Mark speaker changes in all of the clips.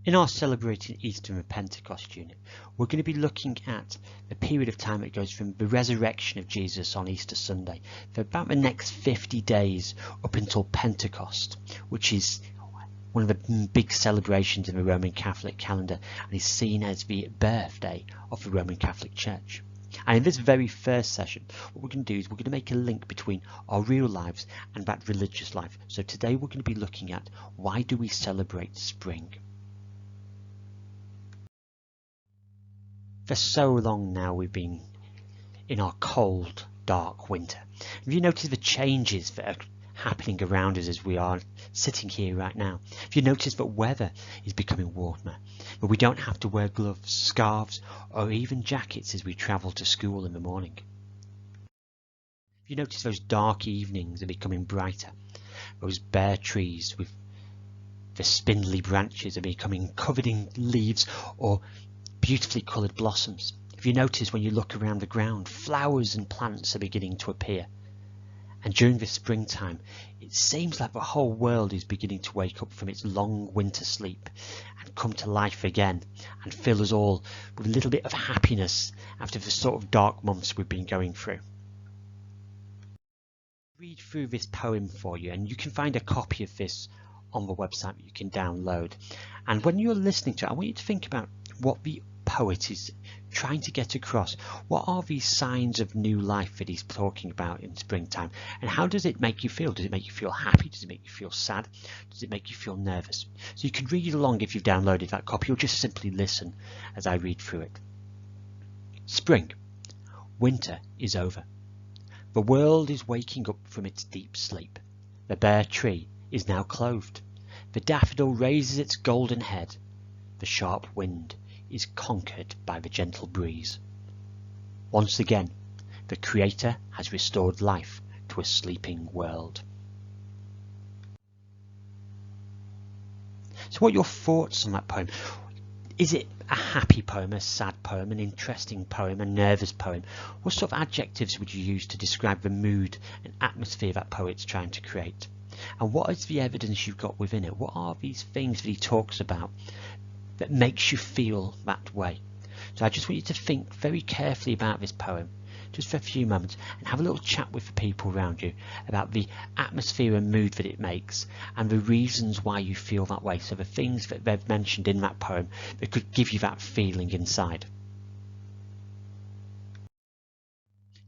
Speaker 1: In our Celebrating Easter and Pentecost unit, we're going to be looking at the period of time that goes from the resurrection of Jesus on Easter Sunday for about the next 50 days up until Pentecost, which is one of the big celebrations in the Roman Catholic calendar and is seen as the birthday of the Roman Catholic Church. And in this very first session, what we're going to do is we're going to make a link between our real lives and that religious life. So today we're going to be looking at why do we celebrate spring? For so long now we've been in our cold, dark winter. Have you noticed the changes that are happening around us as we are sitting here right now? Have you noticed that weather is becoming warmer, but we don't have to wear gloves, scarves or even jackets as we travel to school in the morning? Have you noticed those dark evenings are becoming brighter? Those bare trees with the spindly branches are becoming covered in leaves or beautifully coloured blossoms. Have you noticed when you look around the ground, flowers and plants are beginning to appear? And during the springtime, it seems like the whole world is beginning to wake up from its long winter sleep and come to life again and fill us all with a little bit of happiness after the sort of dark months we've been going through. Read through this poem for you, and you can find a copy of this on the website that you can download. And when you're listening to it, I want you to think about what the poet is trying to get across. What are these signs of new life that he's talking about in springtime, and how does it make you feel? Does it make you feel happy? Does it make you feel sad? Does it make you feel nervous? So you can read along if you've downloaded that copy, or just simply listen as I read through it. Spring. Winter is over. The world is waking up from its deep sleep. The bare tree is now clothed. The daffodil raises its golden head. The sharp wind is conquered by the gentle breeze. Once again, the Creator has restored life to a sleeping world. So what are your thoughts on that poem? Is it a happy poem, a sad poem, an interesting poem, a nervous poem? What sort of adjectives would you use to describe the mood and atmosphere that poet's trying to create? And what is the evidence you've got within it? What are these things that he talks about that makes you feel that way? So I just want you to think very carefully about this poem just for a few moments and have a little chat with the people around you about the atmosphere and mood that it makes and the reasons why you feel that way. So the things that they've mentioned in that poem that could give you that feeling inside.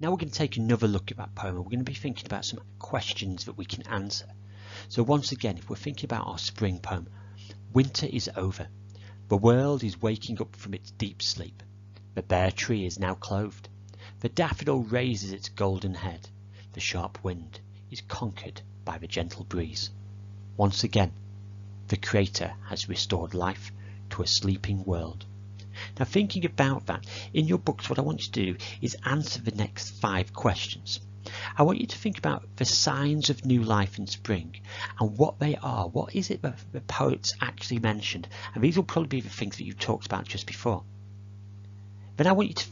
Speaker 1: Now we're going to take another look at that poem, and we're going to be thinking about some questions that we can answer. So once again, if we're thinking about our spring poem, winter is over. The world is waking up from its deep sleep. The bare tree is now clothed. The daffodil raises its golden head. The sharp wind is conquered by the gentle breeze. Once again, the Creator has restored life to a sleeping world. Now, thinking about that, in your books, what I want you to do is answer the next 5 questions. I want you to think about the signs of new life in spring and what they are. What is it that the poets actually mentioned? And these will probably be the things that you've talked about just before. Then I want you to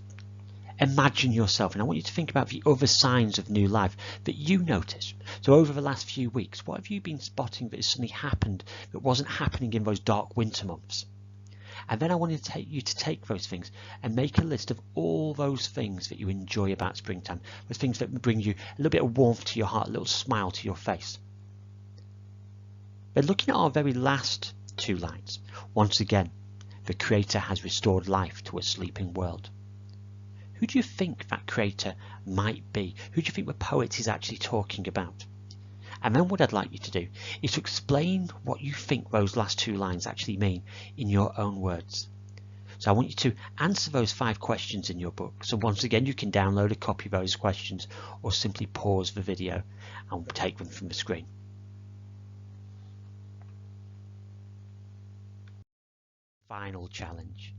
Speaker 1: imagine yourself, and I want you to think about the other signs of new life that you notice. So over the last few weeks, what have you been spotting that has suddenly happened that wasn't happening in those dark winter months? And then I want you to take those things and make a list of all those things that you enjoy about springtime, those things that bring you a little bit of warmth to your heart, a little smile to your face. But looking at our very last 2 lines, once again, the Creator has restored life to a sleeping world. Who do you think that Creator might be? Who do you think the poet is actually talking about? And then what I'd like you to do is to explain what you think those last 2 lines actually mean in your own words. So I want you to answer those 5 questions in your book. So once again, you can download a copy of those questions or simply pause the video and take them from the screen. Final challenge.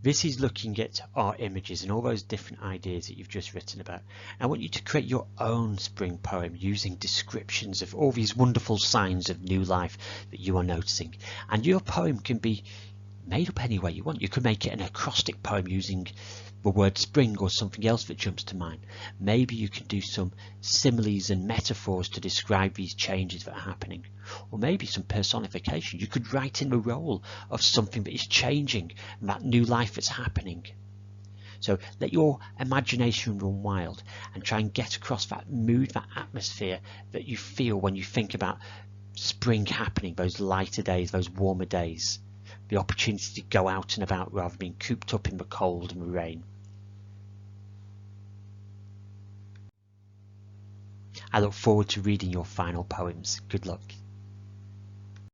Speaker 1: This is looking at our images and all those different ideas that you've just written about. I want you to create your own spring poem using descriptions of all these wonderful signs of new life that you are noticing. And your poem can be made up any way you want. You could make it an acrostic poem using the word spring or something else that jumps to mind. Maybe you can do some similes and metaphors to describe these changes that are happening. Or maybe some personification. You could write in the role of something that is changing and that new life that's happening. So let your imagination run wild and try and get across that mood, that atmosphere that you feel when you think about spring happening, those lighter days, those warmer days. The opportunity to go out and about rather than being cooped up in the cold and the rain. I look forward to reading your final poems. Good luck.